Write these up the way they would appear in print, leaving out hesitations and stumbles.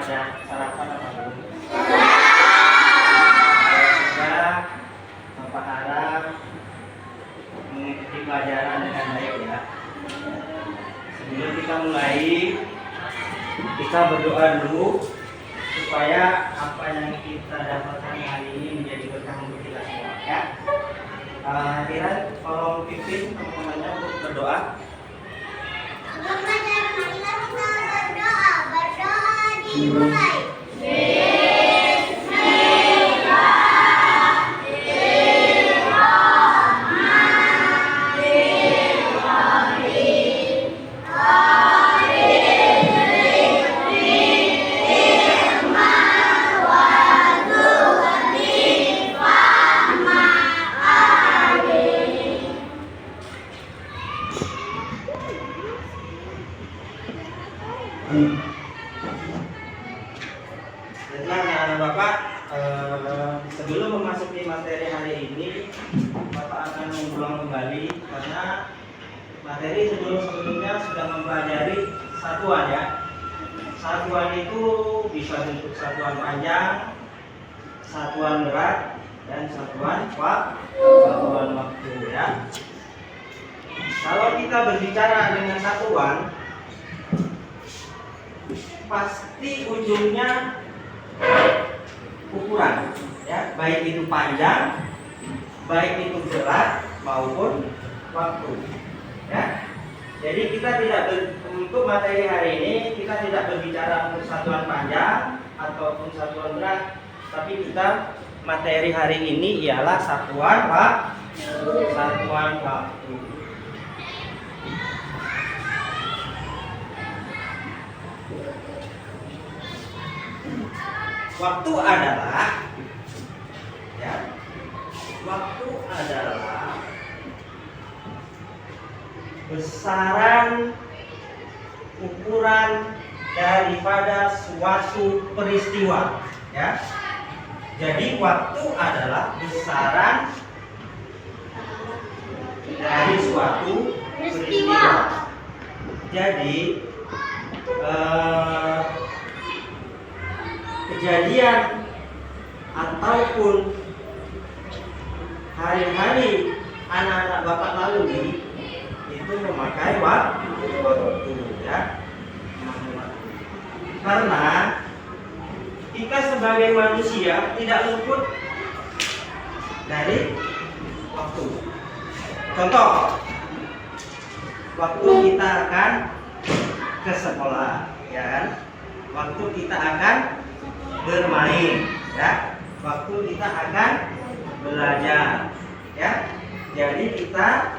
pada sarapan apa belum? Sudah, Bapak harap mengikuti pelajaran dengan baik ya. Sebelum kita mulai, kita berdoa dulu supaya apa yang kita dapatkan hari ini menjadi berkah untuk kita semua ya. Hadirin, tolong pimpin teman-temannya untuk berdoa. Berdoa dimulai. Baiklah Bapak, sebelum memasuki materi hari ini, Bapak akan mengulang kembali karena materi sebelumnya sudah mempelajari satuan ya. Satuan itu bisa bentuk satuan panjang, satuan berat, dan satuan waktu ya. Kalau kita berbicara dengan satuan, pasti ujungnya ukuran ya, baik itu panjang, baik itu berat maupun waktu ya. Jadi kita tidak untuk materi hari ini kita tidak berbicara untuk satuan panjang ataupun satuan berat, tapi kita materi hari ini ialah satuan waktu. Waktu adalah besaran ukuran daripada suatu peristiwa ya. Jadi waktu adalah besaran dari suatu peristiwa. Jadi kejadian ataupun hari-hari anak-anak Bapak lalui itu memakai waktu ya. Karena kita sebagai manusia tidak luput dari waktu. Contoh, waktu kita akan ke sekolah ya kan? Waktu kita akan bermain ya, waktu kita akan belajar ya. Jadi kita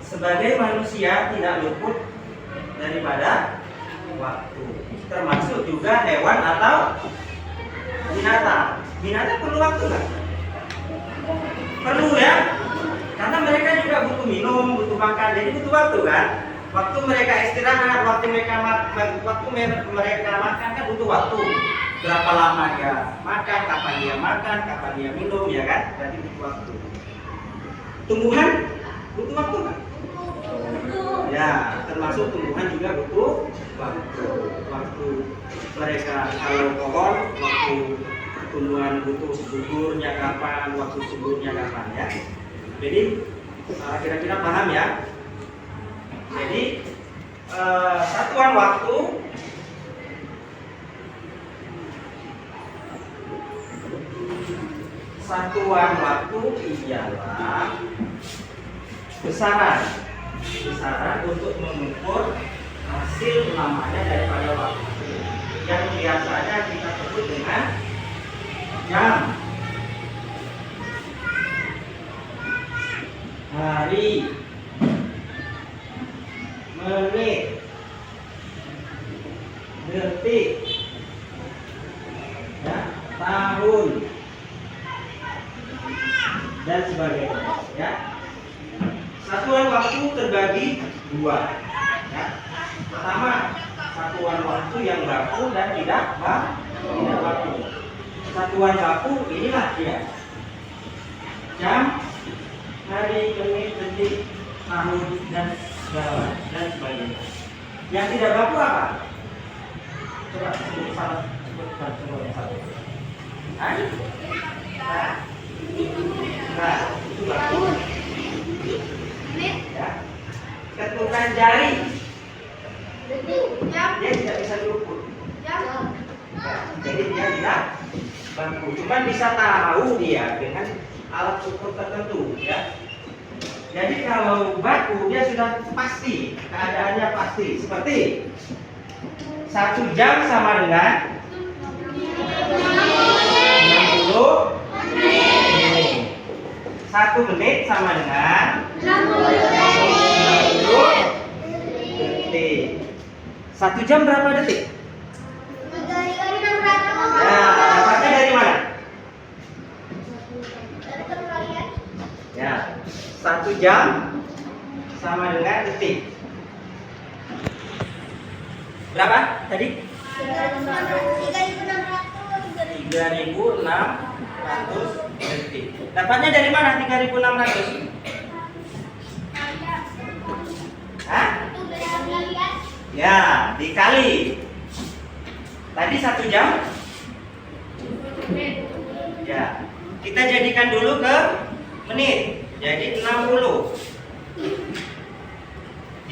sebagai manusia tidak luput daripada waktu, termasuk juga hewan atau binatang. Binatang perlu waktu nggak? Perlu ya, karena mereka juga butuh minum, butuh makan, jadi butuh waktu kan. Waktu mereka istirahat, waktu mereka makan kan butuh waktu. Berapa lama dia makan, kapan dia minum ya kan? Berarti butuh waktu. Tumbuhan butuh waktu kan? Ya, termasuk tumbuhan juga butuh waktu. Waktu mereka kalau pohon, waktu tumbuhan butuh gugurnya kapan, waktu suburnya kapan ya. Jadi kira-kira paham ya? Jadi satuan waktu ialah besaran untuk mengukur hasil lamanya daripada waktu yang biasanya kita sebut dengan jam, hari, menit, detik, ya, tahun, dan sebagainya. Ya. Satuan waktu terbagi dua. Ya. Pertama, satuan waktu yang baku dan tidak baku. Satuan baku inilah dia: jam, hari, menit, detik, tahun, dan segala dan sebagainya. Yang tidak baku apa? Coba sebut salah, sebutkan semua yang satu. Hah? Nah, itu bagus. Ya. Ketukan jari, dia tidak bisa diukur. Ya, jadi dia tidak baku. Cuman bisa tahu dia dengan alat ukur tertentu, ya. Jadi kalau baku dia sudah pasti, keadaannya pasti. Seperti 1 jam sama dengan 60 menit. 1 menit sama dengan 60 detik. 1 jam berapa detik? Ya, dapatnya dari mana? Ya, 1 jam sama dengan detik. Berapa tadi? 3.600 detik. Dapatnya dari mana 3.600? Hah? Ya, dikali. Tadi 1 jam? Ya. Kita jadikan dulu ke menit. Jadi 60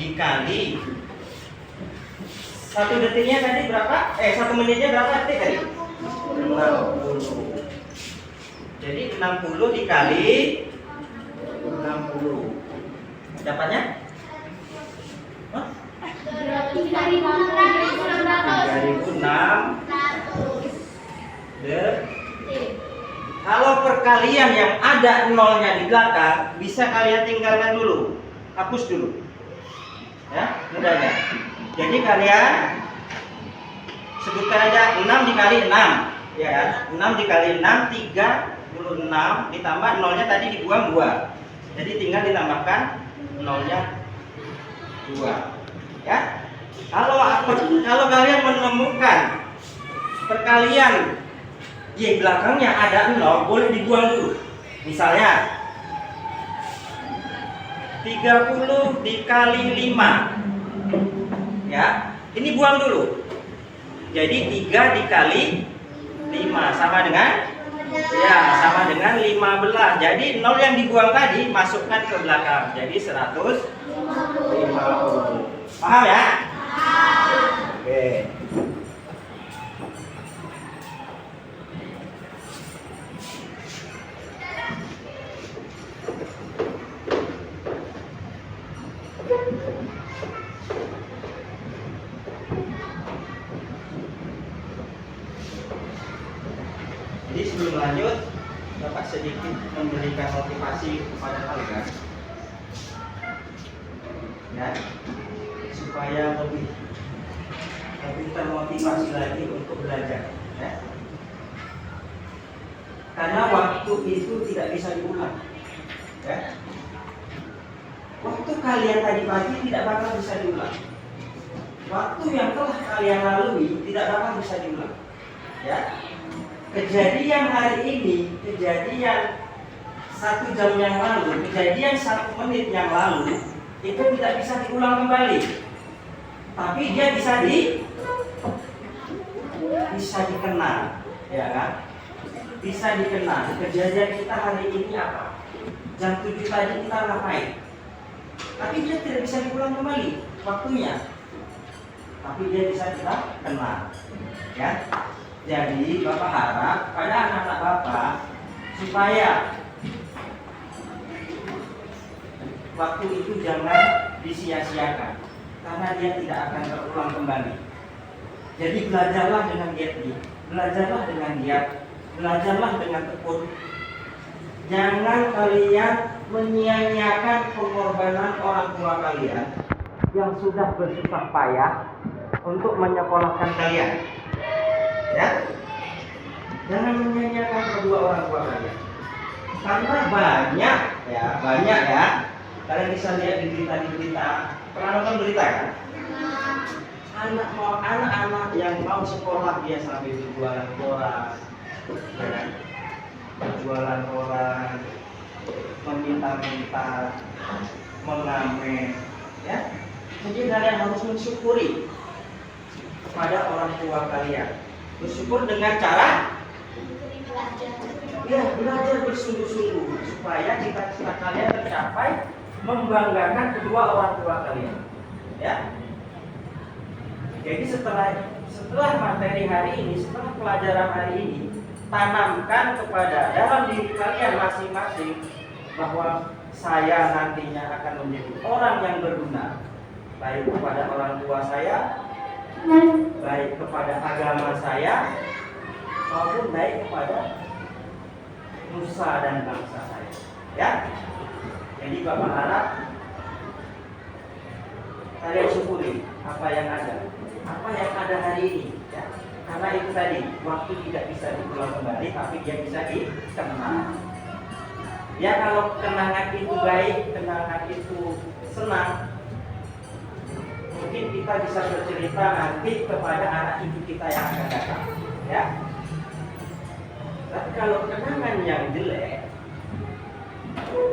dikali 1 detiknya tadi berapa? 1 menitnya berapa detik tadi? 60. Jadi 60 dikali 60. Dapatnya? Hah? 3.600 detik. Kalau perkalian yang ada nolnya di belakang, bisa kalian tinggalkan dulu, hapus dulu, ya, mudahnya. Jadi kalian sebutkan aja 6 dikali 6, ya kan? 6 dikali 6, 36, ditambah nolnya tadi dibuang 2. Jadi tinggal ditambahkan nolnya 2, ya. Kalau kalian menemukan perkalian di belakangnya ada 0, boleh dibuang dulu. Misalnya 30 dikali 5, ya, ini buang dulu. Jadi 3 dikali 5 sama dengan, ya, sama dengan 15. Jadi 0 yang dibuang tadi masukkan ke belakang. Jadi 150. Paham ya? Oke. Jadi sebelum lanjut, Bapak sedikit memberikan motivasi kepada kalian, ya, supaya lebih termotivasi lagi untuk belajar, ya. Karena waktu itu tidak bisa diulang, ya. Waktu kalian tadi pagi tidak bakal bisa diulang. Waktu yang telah kalian lalui tidak bakal bisa diulang, ya. Kejadian hari ini, kejadian 1 jam yang lalu, kejadian 1 menit yang lalu, itu tidak bisa diulang kembali. Tapi dia bisa dikenal, ya kan? Bisa dikenal. Kejadian kita hari ini apa? Jam 7 tadi kita ngapain? Tapi dia tidak bisa diulang kembali waktunya. Tapi dia bisa kita kenal, ya. Jadi Bapak harap pada anak-anak Bapak supaya waktu itu jangan disia-siakan, karena dia tidak akan terulang kembali. Jadi belajarlah dengan giat, belajarlah dengan giat, belajarlah dengan tekun. Jangan kalian menyia-nyiakan pengorbanan orang tua kalian yang sudah bersusah payah untuk menyekolahkan kalian. Ya, jangan menyia-nyiakan kedua orang tua kalian, karena banyak ya. Kalian bisa lihat di berita. Pernah nonton berita kan? Anak-anak yang mau sekolah dia sampai berjualan koran, ya, berjualan koran, meminta-minta, mengamen, ya. Jadi kalian harus mensyukuri kepada orang tua kalian. Bersyukur dengan cara ya belajar bersungguh-sungguh supaya cita-cita kalian tercapai, membanggakan kedua orang tua kalian. Ya. Jadi setelah materi hari ini, setelah pelajaran hari ini, tanamkan kepada dalam diri kalian masing-masing bahwa saya nantinya akan menjadi orang yang berguna, baik kepada orang tua saya, baik kepada agama saya, maupun baik kepada nusa dan bangsa saya. Ya. Jadi Bapak harap kalian syukuri apa yang ada hari ini. Ya. Karena itu tadi, waktu tidak bisa diulang kembali, tapi dia bisa dikenang. Ya, kalau kenangan itu baik, kenangan itu senang, mungkin kita bisa bercerita nanti kepada anak cucu kita yang akan datang. Ya. Tapi kalau kenangan yang jelek,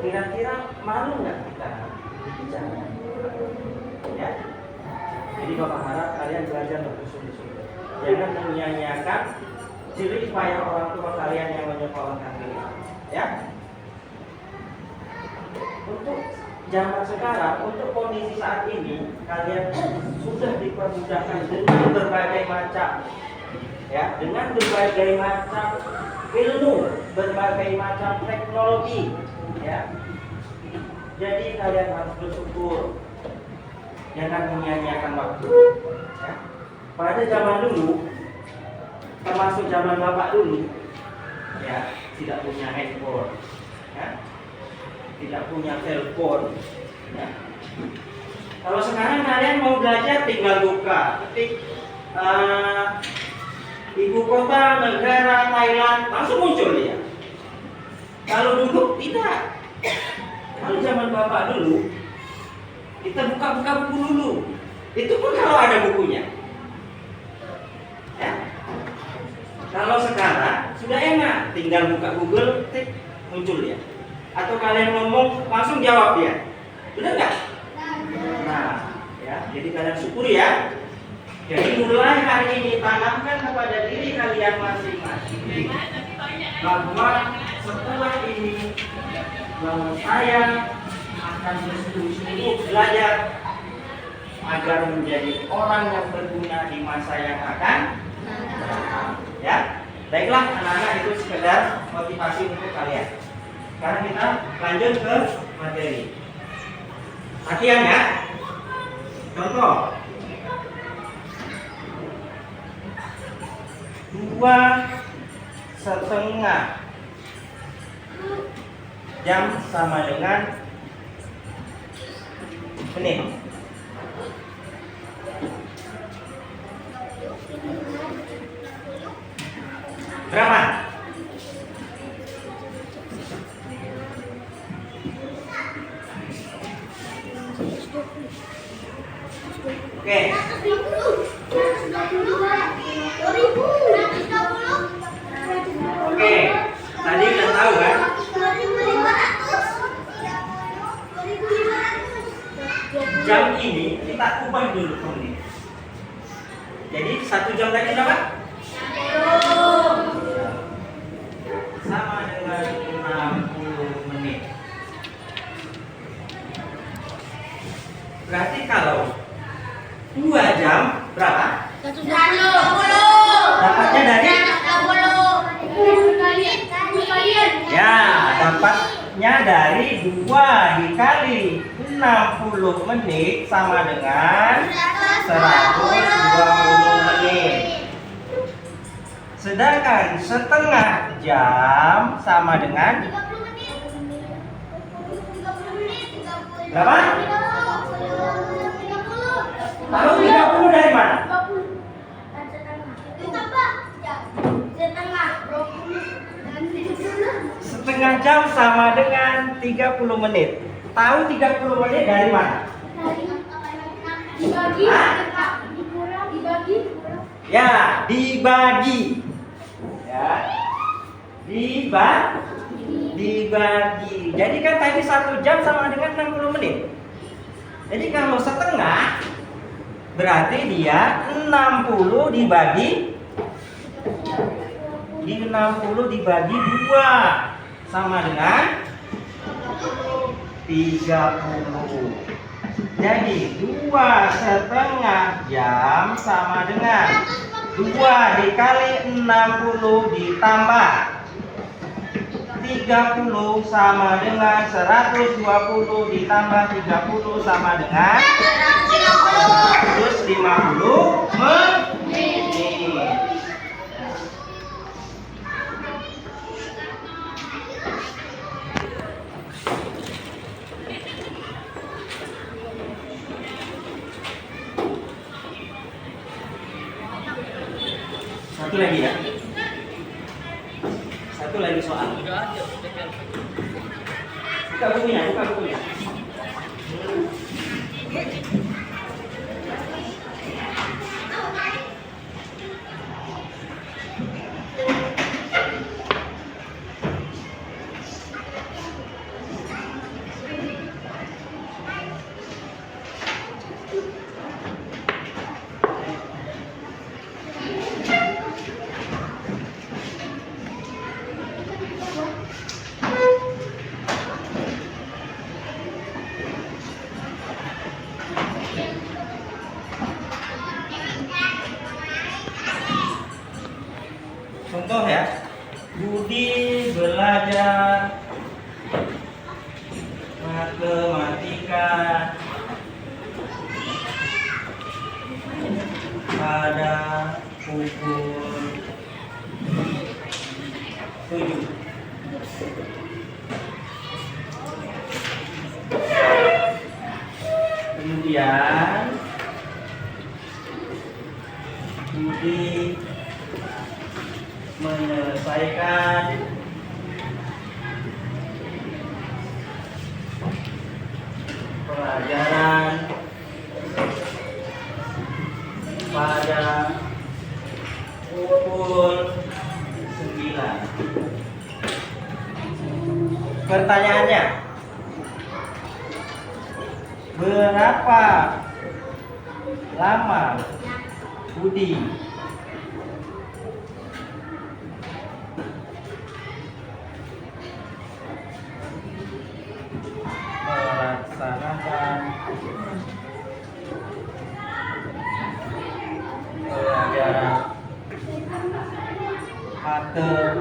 kira-kira malu nggak kita bicara? Ya. Jadi Bapak harap kalian belajar bersungguh-sungguh. Jangan menyanyiakan jerih payah orang tua kalian yang menyekolahkan kalian. Ya. Untuk zaman sekarang, untuk kondisi saat ini, kalian sudah dipermudahkan dengan berbagai macam, ya, dengan berbagai macam ilmu, berbagai macam teknologi, ya. Jadi kalian harus bersyukur, jangan menyanyiakan waktu. Ya. Pada zaman dulu, termasuk zaman Bapak dulu, ya, tidak punya handphone, ya. Tidak punya telepon. Ya. Kalau sekarang kalian mau belajar tinggal buka, ketik ibu kota negara Thailand, langsung muncul dia. Kalau dulu tidak. Kalau zaman Bapak dulu, kita buka-buka buku dulu. Itu pun kalau ada bukunya. Ya. Kalau sekarang sudah enak, tinggal buka Google, tik, muncul dia. Atau kalian ngomong langsung jawab dia, benar nggak? Nah, ya, jadi kalian syukuri ya. Jadi mulai hari ini tanamkan kepada diri kalian masing-masing bahwa setelah ini bahwa saya akan bersungguh-sungguh belajar agar menjadi orang yang berguna di masa yang akan datang. Ya, baiklah anak-anak, itu sekedar motivasi untuk kalian. Sekarang kita lanjut ke materi. Latihan ya. Contoh. 2,5 jam sama dengan menit. Berapa? Oke. Oke. Tadi udah tahu kan? Jam ini kita ubah dulu ke menit. Jadi 1 jam tadi berapa? Sama dengan 60 menit. Berarti kalau 2 jam berapa? 120. Dapatnya dari? Ya, dapatnya dari 2 dikali 60 menit sama dengan 120 menit. Sedangkan setengah jam sama dengan berapa? Tahu 30 dari mana? Setengah jam sama dengan 30 menit. Tahu 30 menit dari mana? Dibagi. Ya, dibagi. Ya. Dibagi. Jadi kan tadi 1 jam sama dengan 60 menit. Jadi kalau setengah Berarti dia 60 dibagi 2 sama dengan 30. Jadi 2,5 jam sama dengan 2 dikali 60 ditambah 30 sama dengan 120 ditambah 30 sama dengan 150 menit. Satu lagi ya. Satu lagi soal. Buka bukunya. Contoh ya, Budi belajar matematika pada pukul 7. Kemudian Budi menyelesaikan pelajaran pada pukul 9. Pertanyaannya, berapa lama Budi melaksanakan pelajaran matematika?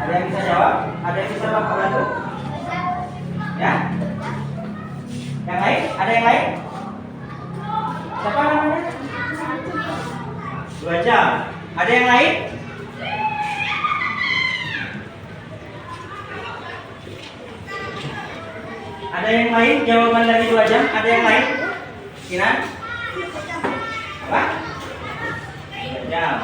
Ada yang bisa jawab? Ada yang bisa bantu? Ya? Yang lain? Ada yang lain? Siapa namanya? 2 jam. Ada yang lain? Ada yang lain jawaban dari 2 jam? Ada yang lain? Kiran? Apa? 2 jam.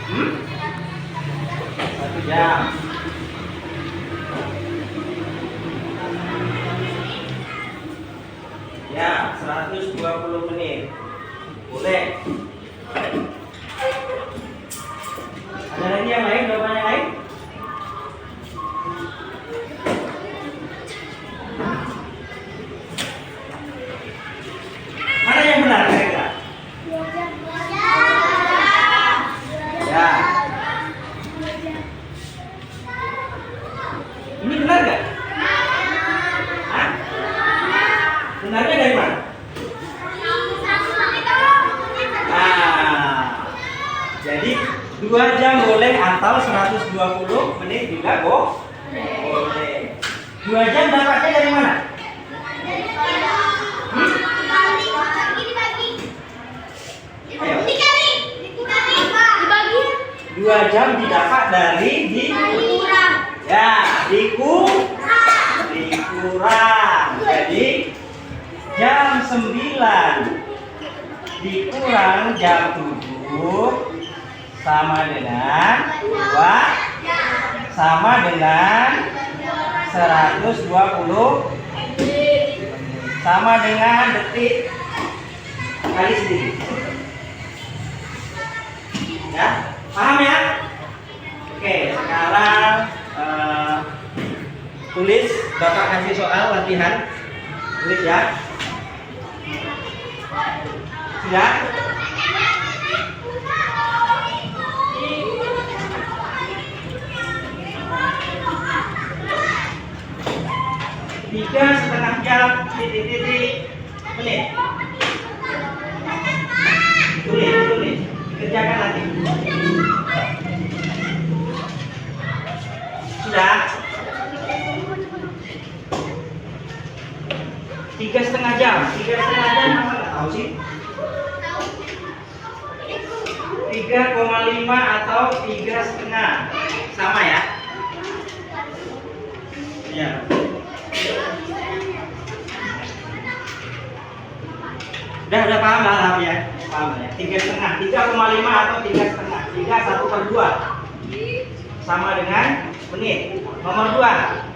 Hmm? 1 jam. Ya, 120 menit. Boleh. Ada lagi yang lain? Jawaban yang lain? Mana yang benar kira-kira? Ya. Ini benar nggak? Hah? Benarnya dari mana? Nah, jadi 2 jam boleh atau 120 menit juga boleh. 2 jam dapatnya dari mana? Hmm? Ayo. 2 jam didapat dari ya dikurang. Jadi jam 9 dikurang jam 7 sama dengan 2 sama dengan 120 sama dengan detik kali sendiri. Ya, paham ya? Oke, sekarang tulis, Bapak kasih soal latihan. Tulis ya. Sudah? Tiga setengah jam titik-titik menit. Tulis, kerjakan nanti. Sudah? 3,5 jam. 3,5 jam apa nggak tahu sih? 3,5 atau 3,5 sama ya? Ya. Udah paham lah ya? Paham ya? 3,5, 3,5 atau 3,5. 3 1/2 sama dengan menit. Nomor 2.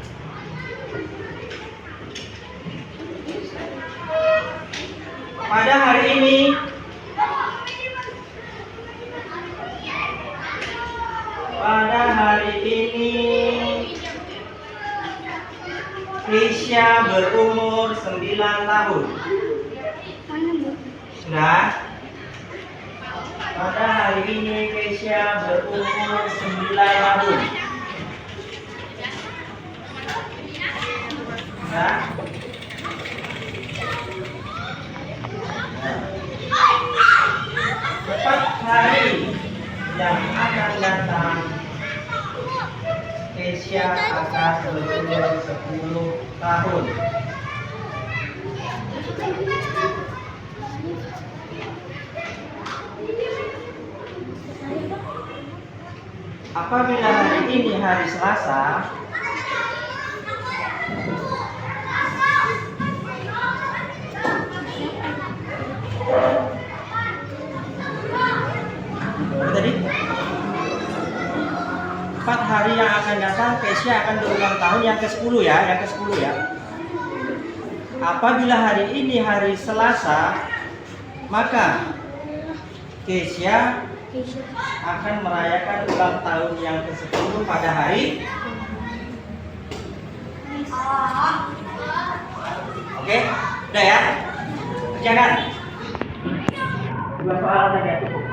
Pada hari ini Keisha berumur 9 tahun. Sudah? Pada hari ini Keisha berumur 9 tahun. Sudah? Tepat hari yang akan datang Keisha akan berumur 10 tahun. Apabila hari ini hari Selasa, tadi 4 hari yang akan datang Keisha akan berulang tahun yang ke-10 ya, Apabila hari ini hari Selasa, maka Keisha akan merayakan ulang tahun yang ke-10 pada hari. Oke, udah ya? Kerjakan. 2 soal saja cukup.